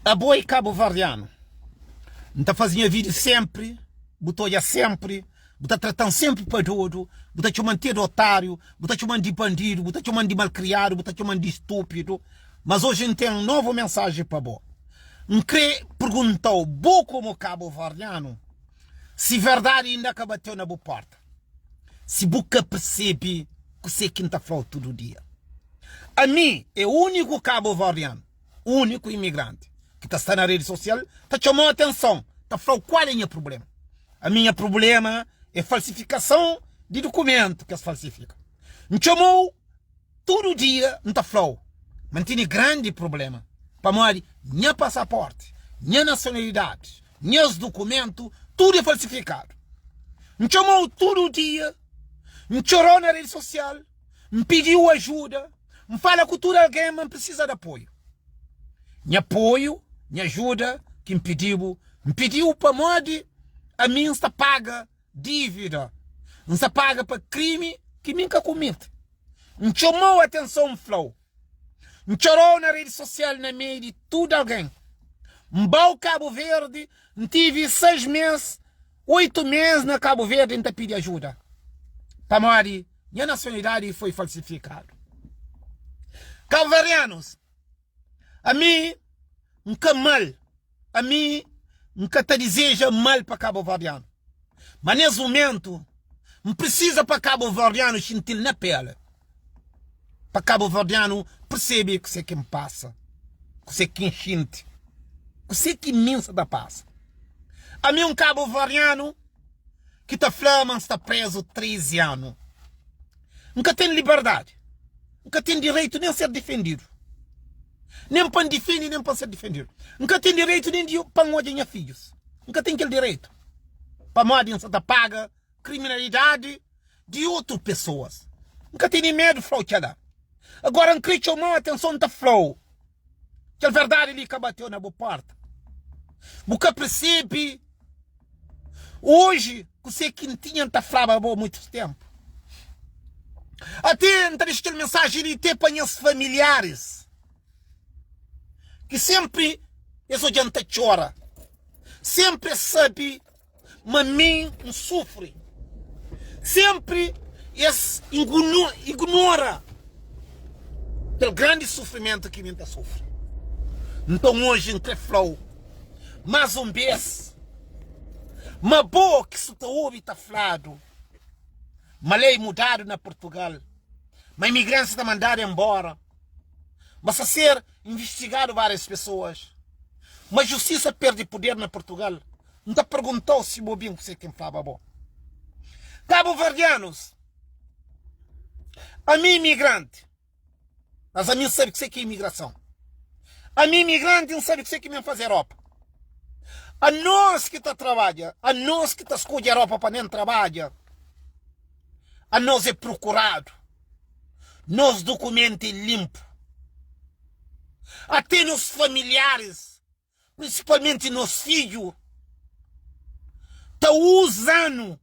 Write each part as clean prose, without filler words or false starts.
A boi cabo-verdiano não fazia vídeo sempre, botou já sempre, botou tratando sempre para todo, botou chamando de otário, botou chamando de bandido, botou chamando de malcriado, botou chamando de estúpido. Mas hoje a gente tem uma nova mensagem para bo. Um crê perguntou, bo como cabo-verdiano, se verdade ainda que bateu na boa porta. Se boca percebe que você quinta flor todo dia. A mim é o único cabo-verdiano, o único imigrante que está na rede social, está chamando a atenção, está falando qual é o problema. A minha problema é falsificação de documento que se falsifica. Me chamou todo dia, não está falando, mas tem grande problema. Para morrer, nem passaporte, nem nacionalidade, nem os documentos, tudo é falsificado. Me chamou todo dia, me chorou na rede social, me pediu ajuda, me fala que tudo alguém me precisa de apoio. Me apoio, me ajuda, que me pediu para morrer, a mim está paga dívida, não está paga para crime que nunca comete. Me chamou a atenção, flow. Me chorou na rede social, na mídia, de tudo alguém. Me bau Cabo Verde, me tive 6 meses, 8 meses na Cabo Verde, ainda pedi ajuda. Para morrer, minha nacionalidade foi falsificada. Cabo-verdianos, a mim, nunca mal. A mim, nunca te deseja mal para cabo-verdiano. Mas nesse momento, não precisa para cabo-verdiano sentir na pele. Para cabo-verdiano perceber que você que me passa. Que você que sente. Que você que imensa da passa. A mim, um cabo-verdiano que está flama, está preso 13 anos. Nunca tem liberdade. Nunca tem direito nem a ser defendido. Nem para defender, nem para ser defendido. Nunca tem direito nem de para onde filhos. Nunca tem aquele direito. Para morrer, não paga criminalidade de outras pessoas. Nunca tem nem medo de fraude. Agora, um crítico chamou a atenção da flow. Que a verdade ali que bateu na boa porta. Porque percebe hoje que você que tinha tá falando há muito tempo. Até aquela mensagem de ter para os familiares. Que sempre essa gente chora. Sempre sabe, mas mim não sofre. Sempre esse ignora pelo grande sofrimento que a sofre. Então hoje entre flow, mais um vez, mas boa que se te ouve está falado, uma lei mudada na Portugal, mas imigrantes está mandado embora, mas a ser investigado várias pessoas, mas justiça perde poder na Portugal. Não te perguntou se bobinho que você quem falava bom. Cabo-verdianos, a mim imigrante, mas a mim sabe que você que é imigração. A mim imigrante não sabe que você que me fazer Europa. A nós que está trabalha, a nós que está escolhe a Europa para nem trabalha, a nós é procurado, nos documento é limpo. Até nos familiares, principalmente nos filhos, está usando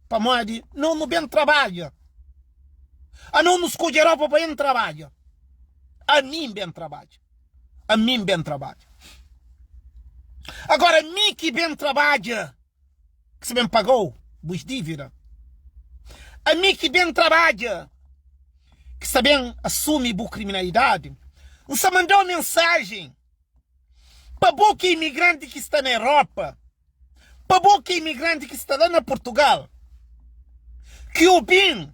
para morrer, não no bem trabalha. A não nos escolhe a Europa para nem trabalha. A mim bem trabalha. A mim bem trabalha. Agora, a mim que bem trabalha, que se bem pagou, vos dívida. A mim que bem trabalha, que se bem assume boa criminalidade, não se mandou mensagem para boa imigrante que está na Europa, para boa imigrante que está lá na Portugal, que o bem,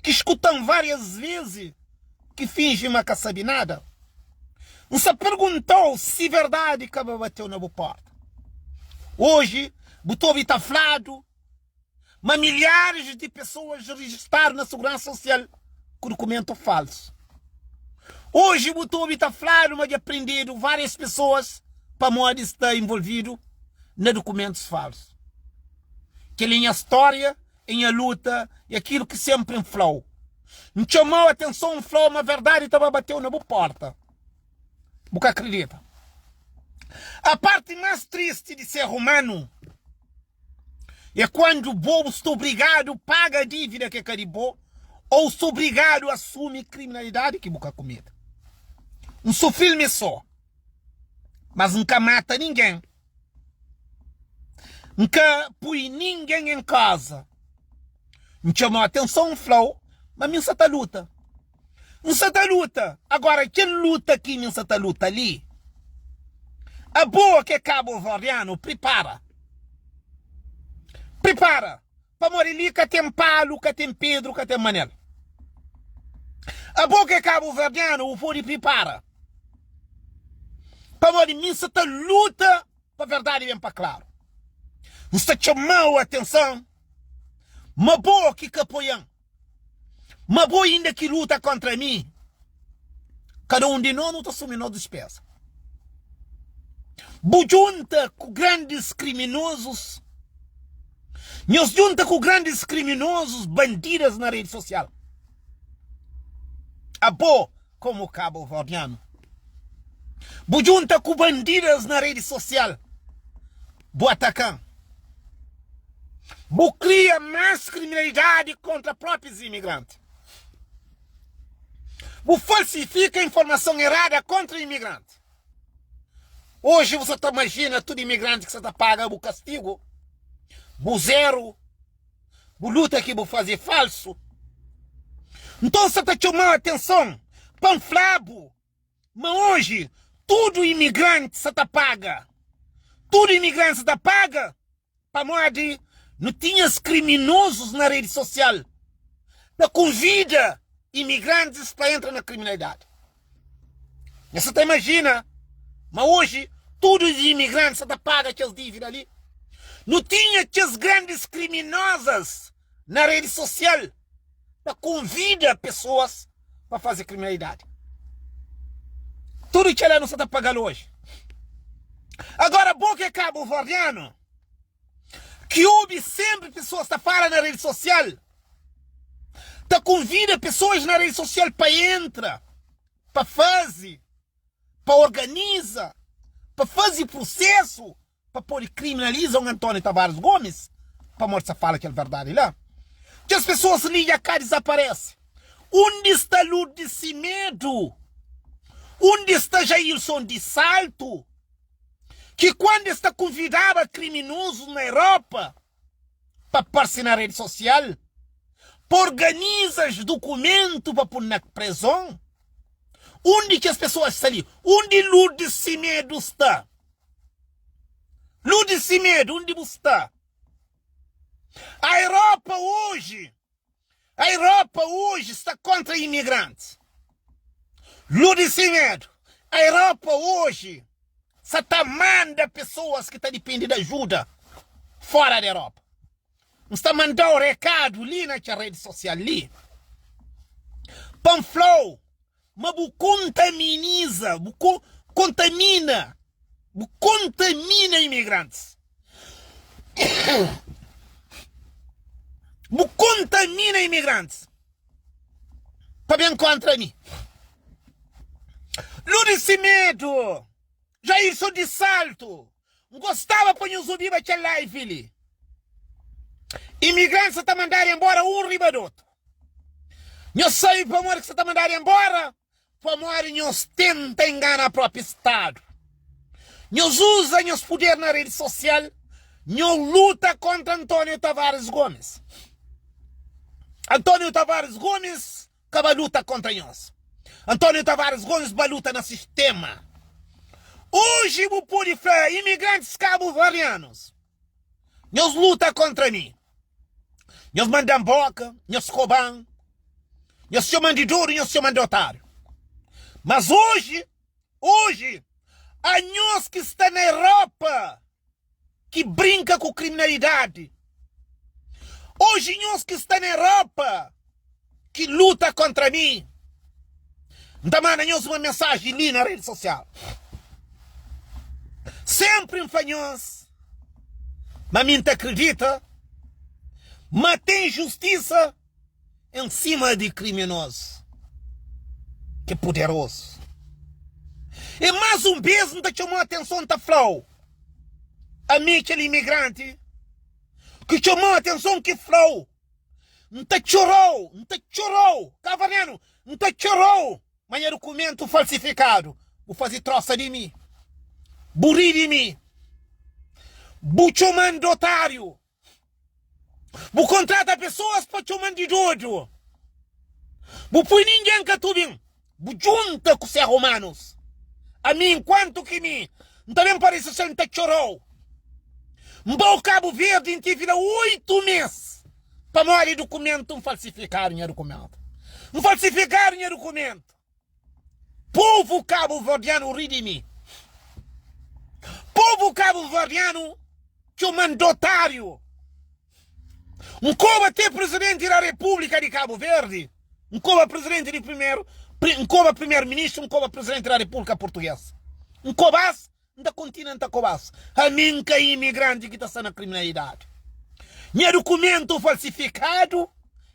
que escutam várias vezes, que fingem uma que sabe nada. Não se perguntou se verdade que bateu na boa porta. Hoje, botou está falado, mas milhares de pessoas registraram na Segurança Social com documento falso. Hoje, botou está falado, mas aprenderam várias pessoas para morrer estar envolvido em documentos falsos. Que em a história, em a luta, e aquilo que sempre inflou. Não chamou a atenção, inflou, mas a verdade estava bateu na boa porta. Porque acredita. A parte mais triste de ser humano é quando o bobo está obrigado a pagar a dívida que caribou ou está obrigado a assumir criminalidade que boca comida. Um só filme só. mas nunca mata ninguém. Nunca põe ninguém em casa. Me chamou a atenção, flow, mas me está luta. Me está luta. Agora, quem luta aqui, me está luta ali. A boa que é cabo-verdiano, prepara. Prepara. Para morrer ali, que tem Paulo, que tem Pedro, que tem Manel. A boa que é cabo-verdiano, o fone prepara. Para morrer, me está luta, para a verdade bem para claro. Me está chamando a atenção. Uma boa que apoiam. Uma boa ainda que luta contra mim. Cada um de nós não está assumindo despesa. Junta com grandes criminosos. Nos junta com grandes criminosos, bandidas na rede social. A boa como cabo-verdiano. Junta com bandidas na rede social. Boa atacante. Cria mais criminalidade contra próprios imigrantes. Falsifica informação errada contra imigrantes. Hoje você imagina todo imigrante que você paga o castigo, o zero, o luta que vou fazer falso. Então você está chamando a atenção, panflabo. Mas hoje, tudo imigrante você paga. Tudo imigrante você paga para morrer. Não tinha criminosos na rede social. Da convida imigrantes para entrar na criminalidade. Você tá imagina? Mas hoje, todos os imigrantes você paga que eles dívidas ali. Não tinha que as grandes criminosas na rede social. Da convida pessoas para fazer criminalidade. Tudo que ela não está pagando hoje. Agora, boca é cabo-verdiano. Que houve sempre pessoas que falam na rede social. Tá convida pessoas na rede social para entrar, para fazer, para organizar, para fazer processo, para pôr criminalizar o Antônio Tavares Gomes, para mostrar fala que é verdade lá. Que as pessoas ligam cá e desaparecem. Onde está Lourdes Cimedo? Onde está Jailson de Salto? Que quando está convidado criminosos na Europa para aparecer na rede social, organiza os documentos para pôr na prisão, onde que as pessoas estão ali? Onde Lourdes Cimedo está? Lourdes Cimedo, onde você está? A Europa hoje está contra imigrantes. Lourdes Cimedo, a Europa hoje Satan manda pessoas que estão dependendo de ajuda fora da Europa. Não está mandando recado ali na rede social ali. Panflow, mas contamina imigrantes. Contamina imigrantes. Para bem contra mim. Lourdes Cimedo, Jailson de Salto, gostava para nos ouvir aquela live ali. Imigrantes está mandando embora um riba do outro. Nós sabemos para morrer que você está mandando embora, para morrer nós tenta enganar o próprio Estado. Nós usa nós poder na rede social, nós luta contra Antônio Tavares Gomes. Antônio Tavares Gomes acaba luta contra nós. Antônio Tavares Gomes vai luta no sistema. Hoje o pude falar, imigrantes cabo-verdianos, nós luta contra mim. Nós mandam boca, nós roubam, nós chamam de duro, nós chamam de otário. Mas hoje, a nós que está na Europa, que brinca com criminalidade. Hoje nós que está na Europa, que luta contra mim. Então manda-nos uma mensagem ali na rede social. Sempre em fanhos, mas me acredita, mas tem justiça em cima de criminosos. Que poderoso. E mais um vez não te chamou a atenção, tá flow. A mim, aquele imigrante, que chamou a atenção que flow. Não te chorou, cavaleiro, não te chorou. Mas é documento falsificado. Vou fazer troça de mim. Buridimi. Buchomando otário. Bu contrata pessoas para chamar de doido. Bu põe ninguém que tu bem. Bu junta com os seres humanos. A mim, enquanto que me também parece ser um chorou. Mbau Cabo Verde em tive 8 meses para morrer documento, falsificar o documento. Falsificar o documento. Povo cabo-verdiano ri de mim. Povo cabo-verdiano que o mandatário. Como até presidente da República de Cabo Verde. Como presidente de como primeiro-ministro, como presidente da República Portuguesa. Cobas da continente Cobas. A mim que é imigrante que está na criminalidade. Meu documento falsificado,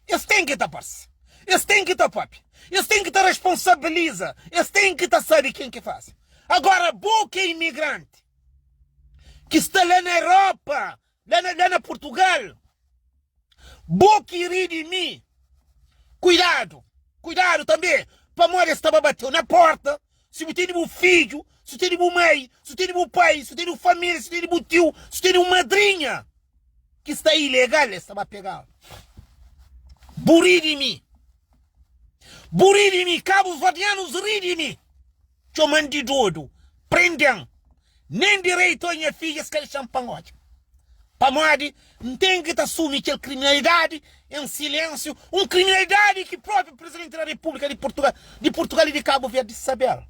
eles têm que tapar-se. Eles têm que tapar. Eles têm que te responsabilizar. Eles têm que te saber quem que faz. Agora, boca imigrante que está lá na Europa, lá na Portugal, boca ri de mim. Cuidado também. Para morrer estava batendo na porta. Se você tem um filho, se você tem um mãe, se você tem um pai, se você tem uma família, se você tem um tio, se você tem uma madrinha que está ilegal, estava pegando. Burir de mim. Burir de mim. Cabo-verdianos ri de mim. Chamam de doido. Prendem. Nem direito a minha filha se quer champanhe. Para morrer, não tem que assumir que a criminalidade em silêncio. Uma criminalidade que o próprio presidente da República de Portugal e de Cabo Verde saber.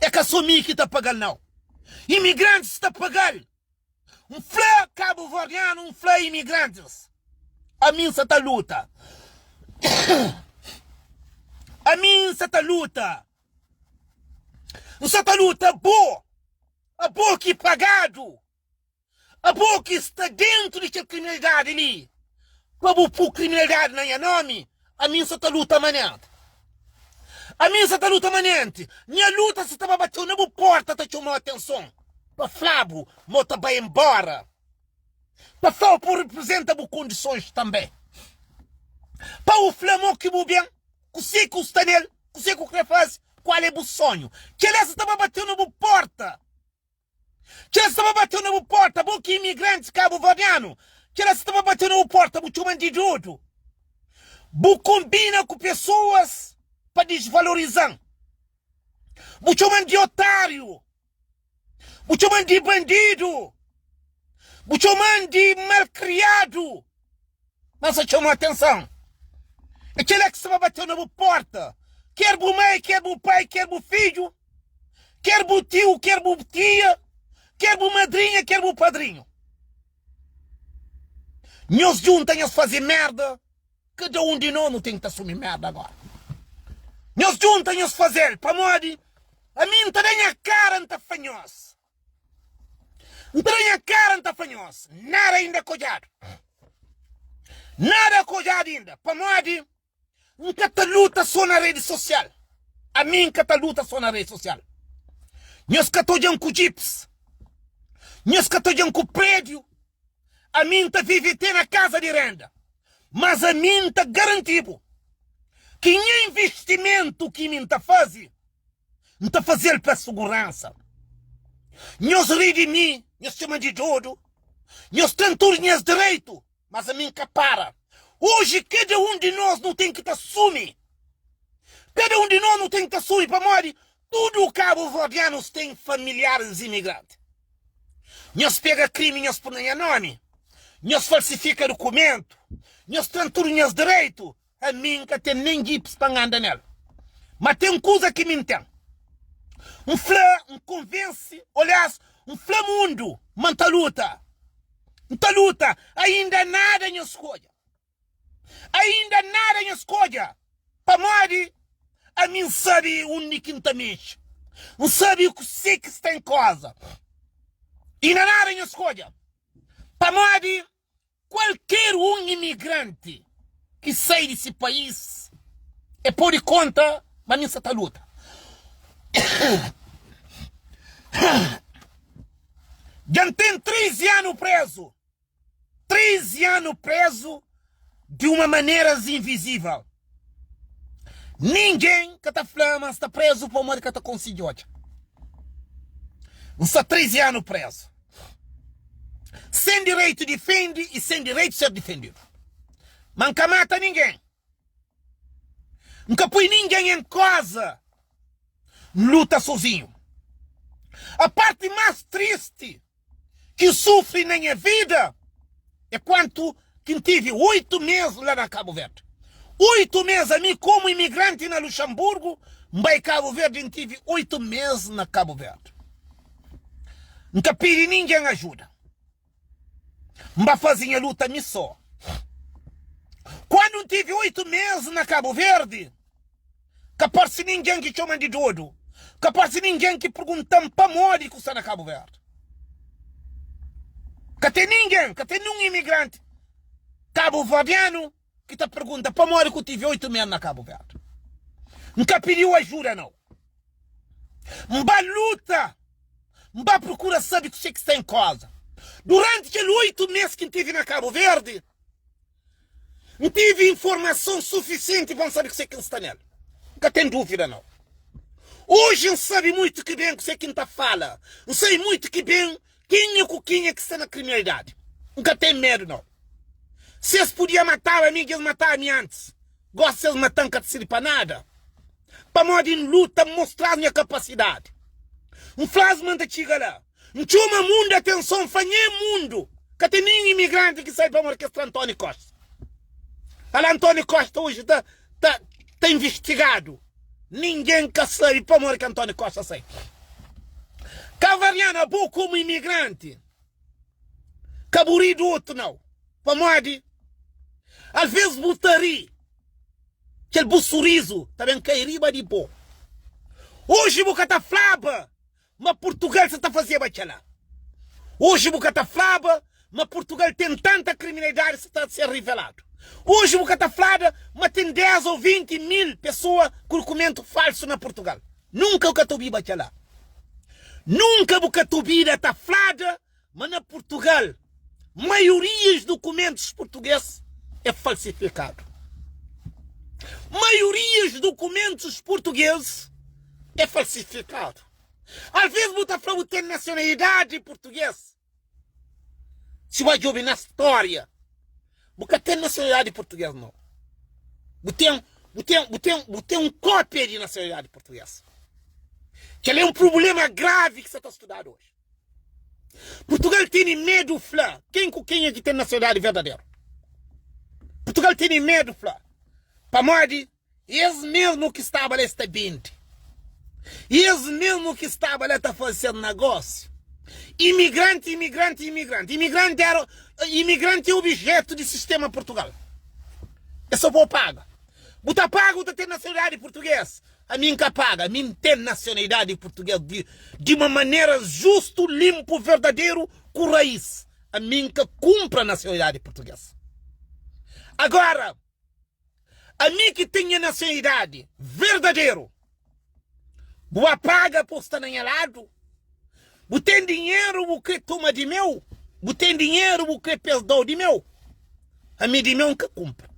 É que assumir que está pagando não. Imigrantes está pagando. Um flá cabo-verdiano, um flá imigrantes. A mim está luta. A mim está luta. Está luta boa. A boa que pagado. A boa que está dentro de criminalidade ali. Para pôr criminalidade na minha nome, a mim está luta amanhã. A mim está luta amanhã. Minha luta se estava batendo na porta, está chamando atenção. Para Flávio, mota vai embora. Para Flávio representa condições também. Para o Flamengo que vai bem, que sei que está nele, que sei que ele faz, qual é o sonho. Que ele estava batendo na porta. Que ele estava batendo na porta, porque imigrantes cabo-verdiano. Que ele estava batendo na porta, muito chamando de doido. Combina com pessoas para desvalorizar. Muito chamando de otário. Muito chamando de bandido. Muito chamando de malcriado. Mas você chamou atenção. Aquele que estava batendo na porta. Quer o mãe, quer o pai, quer o filho. Quer o tio, quer o tia. Quer o madrinha, quer o padrinho. Nós juntos a fazer merda. Cada um de nós não tem que assumir merda agora. Nós juntos a fazer. Para morrer. A mim não tem a cara, não está fanhoso. Não tem a cara, não está fanhoso. Nada ainda colhado. Nada colhado ainda. Para morrer. Nunca te luta só na rede social. A mim que te luta só na rede social. Nós que estou com chips. Nós que estou com prédio. A mim te vive até na casa de renda. Mas a mim te garantido que nenhum investimento que mim te faz, não te fazer para segurança. Nós ri de mim, nós chamamos de doido. Nós tentamos os direitos, mas a mim que para. Hoje cada um de nós não tem que te assumir. Cada um de nós não tem que te assumir para morrer. Tudo o cabo-verdianos tem familiares imigrantes. Nós pega crime, nós põe em nome. Nós falsifica documento. Nós tentamos os direitos. A mim que tem nem gips para andar nela. Mas tem coisa que me tem. Um flá, um convence, aliás, um flamundo, manta luta. Manta luta, ainda nada em escolha. Ainda nada em escolha. Para morrer, a mim sabe onde que está mexe. Não sabe o que sei que está em casa. Ainda nada em escolha. Para morrer, qualquer um imigrante que sai desse país é por conta da minha luta. Já tem 13 anos preso. 13 anos preso de uma maneira invisível. Ninguém que está falando está preso por uma que está conseguindo. Está 13 anos preso. Sem direito defende e sem direito de ser defendido. Nunca mata ninguém. Nunca põe ninguém em casa. Luta sozinho. A parte mais triste que sofre na minha vida é quando que tive 8 meses lá na Cabo Verde. 8 meses a mim como imigrante na Luxemburgo, em Cabo Verde tive 8 meses na Cabo Verde. Nunca pedi ninguém ajuda. Não fazia luta me só. Quando tive 8 meses na Cabo Verde, capaz ninguém que chama de doido. Capaz ninguém que pergunta para morrer que está na Cabo Verde. Que tem ninguém, que tem nenhum imigrante cabo-verdiano que te pergunta para morrer que eu tive 8 meses na Cabo Verde. Nunca pediu ajuda, não. Mba luta. Mba procura saber o que está em casa. Durante aqueles 8 meses que tive na Cabo Verde, não tive informação suficiente para saber o que está nele. Nunca tem dúvida, não. Hoje eu sabe muito que bem o que quem está fala. Eu sei muito que bem quem é que está na criminalidade. Nunca tem medo, não. Se eles podiam matar a mim, eles mataram a mim antes. Gosto de eles matar, nunca serve para nada. Para modo em luta, mostrar a minha capacidade. Um flasman da chega lá. Não tinha uma mundo, atenção, fanhei mundo. Que tem nenhum imigrante que sai para morrer que é Antônio Costa. Olha, Antônio Costa hoje está investigado. Ninguém que sai para morrer que Antônio Costa sai. Cavariana, bom como imigrante. Caburido outro não. Para morrer. Às vezes botaria. Aquele bom sorriso. Também cairia de boa. Hoje boca está flaba. Mas Portugal se está fazendo bachala. Hoje boca está flaba. Mas Portugal tem tanta criminalidade que está a ser revelado. Hoje boca está flada. Mas tem 10 ou 20 mil pessoas com documento falso na Portugal. Nunca o catubi bachala. Nunca o catubi está flada. Mas na Portugal, maioria dos documentos portugueses é falsificado. Maioria dos documentos portugueses é falsificado. Às vezes você fala que tem nacionalidade portuguesa. Se vai ouvir na história, você tem nacionalidade portuguesa, não. Você tem cópia de nacionalidade portuguesa. Que é um problema grave que você está estudando hoje. Portugal tem medo, Flá. Quem é que tem nacionalidade verdadeira? Portugal tem medo, Flá. Para morrer, eles mesmo que estavam lá está bem. Eles mesmo que estavam lá está fazendo negócio. Imigrante. Imigrante é objeto do sistema Portugal. É só vou pagar. Você paga, você tem nacionalidade portuguesa. A mim que paga, a mim tem nacionalidade portuguesa de uma maneira justo, limpo, verdadeiro, com raiz. A mim que cumpre a nacionalidade portuguesa. Agora, a mim que tenha nacionalidade verdadeiro, boa paga por estar em lado, você tem dinheiro, você toma de meu, você tem dinheiro, você perdão de meu, a mim de meu que cumpre.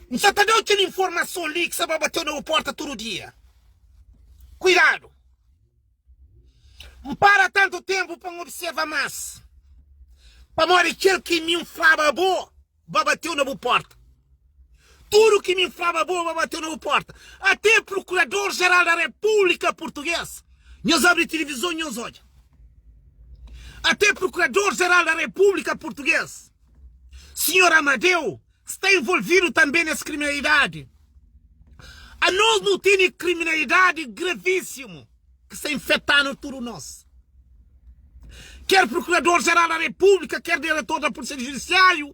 Não está dando aquela informação ali que você vai bater na porta todo dia. Cuidado. Não para tanto tempo para observar mais. Para morrer aquele que me inflava a boa, vai bater na porta. Tudo que me inflava a boa, vai bater na porta. Até Procurador-Geral da República Portuguesa. Nós abrimos televisão e nós olhamos. Até Procurador-Geral da República Portuguesa. Senhor Amadeu, está envolvido também nessa criminalidade. A nós não tem criminalidade gravíssima que está infectando tudo nós. Quer Procurador-Geral da República, quer diretor da Polícia Judiciária,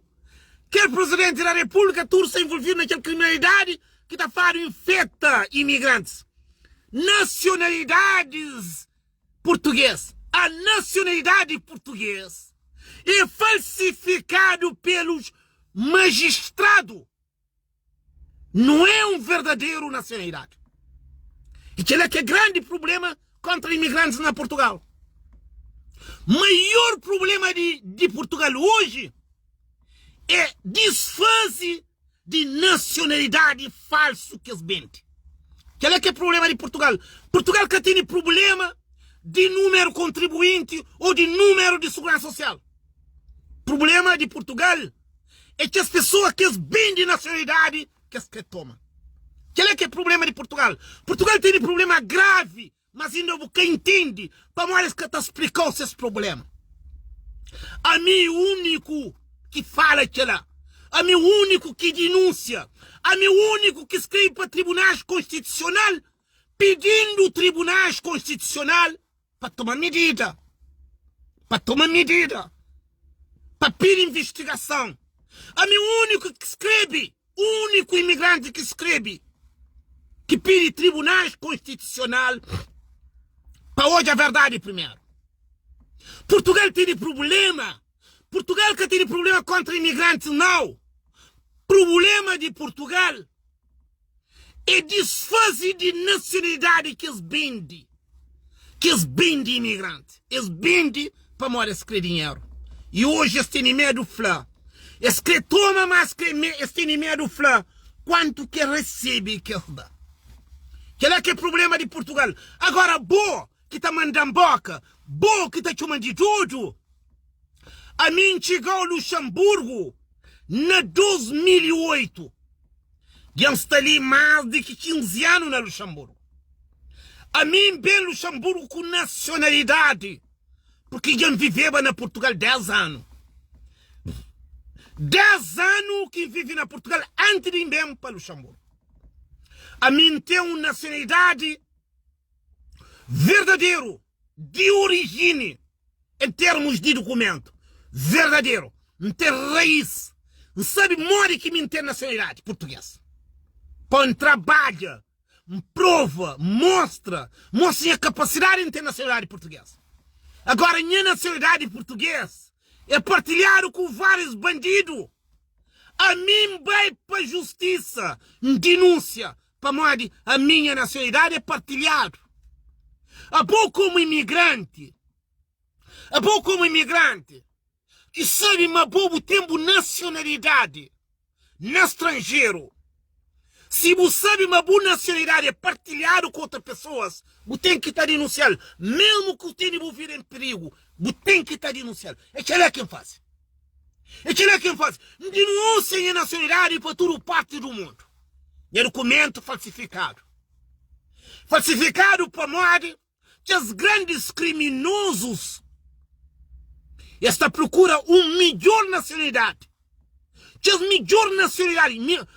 quer Presidente da República, tudo está envolvido naquela criminalidade que está fazendo infecta imigrantes. Nacionalidades portuguesas. A nacionalidade portuguesa é falsificado pelos magistrados. Não é um verdadeiro nacionalidade. E que é grande problema contra imigrantes na Portugal. Maior problema de Portugal hoje é desfase de nacionalidade falso que eles mentem. Qual é que é o problema de Portugal? Portugal que tem problema de número contribuinte ou de número de segurança social. O problema de Portugal é que as pessoas que bem de nacionalidade que tomam. Qual é que é o problema de Portugal? Portugal tem um problema grave, mas ainda quem entende para mais que te explicar esses problemas. A mim o único que fala aquela, a mim o único que denuncia, a mim o único que escreve para tribunais constitucional pedindo tribunais constitucional para tomar medida, para pedir investigação. A mim o único que escreve, o único imigrante que escreve, que pede tribunais constitucional para hoje a verdade primeiro. Portugal tem problema. Portugal que tem problema contra imigrantes, não. Problema de Portugal é desfase de nacionalidade que eles vendem. Que eles vendem imigrante. Eles vendem para morar escrever dinheiro. E hoje eles têm medo de falar. Eles toma mais que eles têm medo de falar quanto que recebe que eles dão. Que é o problema de Portugal. Agora, boa que está mandando boca, boa que está chamando de tudo. A mim chegou ao Luxemburgo na 2008. Já está ali mais de 15 anos na Luxemburgo. A mim bem Luxemburgo com nacionalidade, porque já viveva na Portugal 10 anos. 10 anos que vive na Portugal antes de ir mesmo para Luxemburgo. A mim tem uma nacionalidade verdadeiro, de origem, em termos de documento. Verdadeiro. Não tem raiz. Não sabe more que me tem nacionalidade portuguesa. Põe trabalha, prova, mostra a capacidade de ter nacionalidade portuguesa. Agora, minha nacionalidade portuguesa é partilhado com vários bandidos. A mim vai para a justiça, denúncia. A minha nacionalidade é partilhada. A boa como imigrante, que sabe uma boa tempo nacionalidade no estrangeiro. Se você sabe uma boa nacionalidade é partilhado com outras pessoas, você tem que estar denunciando. Mesmo que você tenha viver em perigo, você tem que estar denunciando. É quem faz. Denuncia a nacionalidade para toda parte do mundo. É documento falsificado. Falsificado para modo que os grandes criminosos esta procura melhor nacionalidade. Que as melhor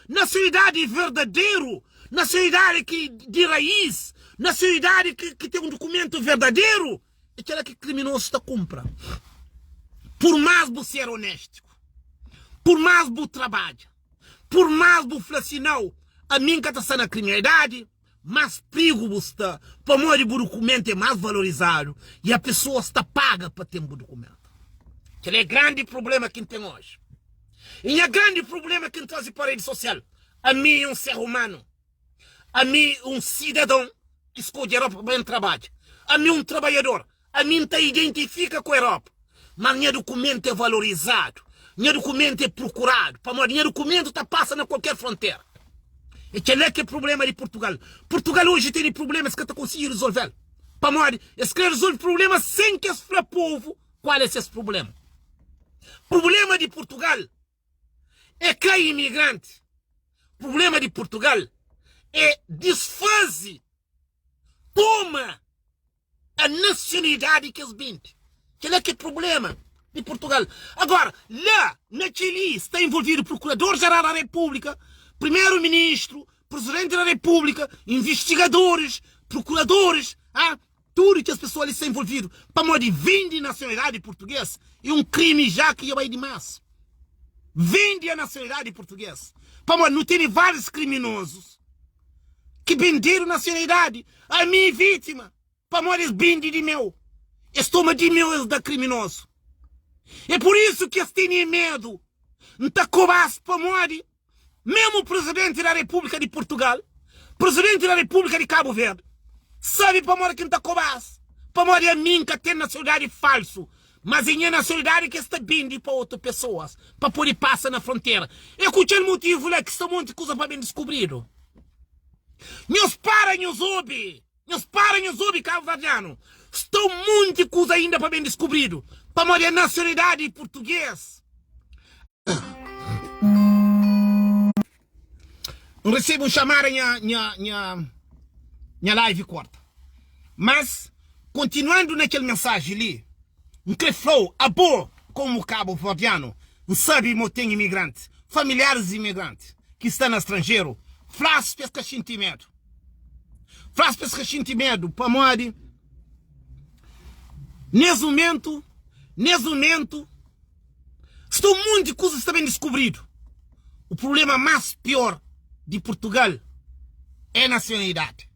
nacionalidade verdadeiro, nacionalidade de raiz, nacionalidade que tem um documento verdadeiro, é aquela que o criminoso está compra. Por mais você ser honesto, por mais você trabalha, por mais você fala assim, não, a minha que está na criminalidade, mais perigo você está, para morrer o documento é mais valorizado e a pessoa está paga para ter um documento. Que é o grande problema que tem hoje. E o grande problema que traz para a rede social. A mim um ser humano, a mim um cidadão que escolhe a Europa para trabalho, a mim um trabalhador, a mim te identifica com a Europa, mas meu documento é valorizado, meu documento é procurado, para meu documento está passando na qualquer fronteira. E que é o problema de Portugal. Portugal hoje tem problemas que está conseguindo resolver. Para morrer, eles querem resolver problemas sem que o povo qual é esse problema. Problema de Portugal é que é imigrante. Problema de Portugal é desfase, toma a nacionalidade que eles vendem. Que é problema de Portugal. Agora, lá, na Chile, está envolvido o Procurador-Geral da República, Primeiro-Ministro, Presidente da República, investigadores, procuradores, tudo que as pessoas ali estão envolvidas para modo vende nacionalidade portuguesa é um crime já que vai demais. Vende a nacionalidade portuguesa. Para modo não tem vários criminosos que venderam nacionalidade. A minha vítima, para modo eles vendem de meu. Eles tomam de meu, eles dão criminoso. É por isso que eles têm medo. Não está cobaço para modo. Mesmo o Presidente da República de Portugal, Presidente da República de Cabo Verde, sabe para modo que não está cobaço. Para modo a mim que tem nacionalidade falso. Mas em nacionalidade que está vindo para outras pessoas, para poder passar na fronteira. É com aquele motivo lá que está um monte de coisa para bem descobrido. Nós para, nós ouve. Nós para, nós ouve, cabo-verdiano. Estou muito coisa ainda para bem descobrido. Para morrer nacionalidade português. Não recebo um chamar minha live corta. Mas, continuando naquele mensagem ali, um que falou, abor como cabo-verdiano, sabe que tem imigrantes, familiares imigrantes, que estão no estrangeiro, faz pesca sentimento. Faz pesca sentimento, para morrer. Nesse momento, estou muito de coisas também descobrido. O problema mais pior de Portugal é a nacionalidade.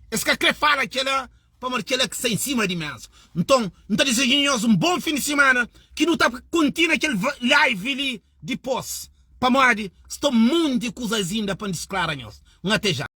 Esse que fala aquela, para aquela que está em cima de nós. Então, não está desejando um bom fim de semana, que não está continuando aquele live ali depois. Para morrer, estou muito de coisas ainda para desclarar nós. Até já.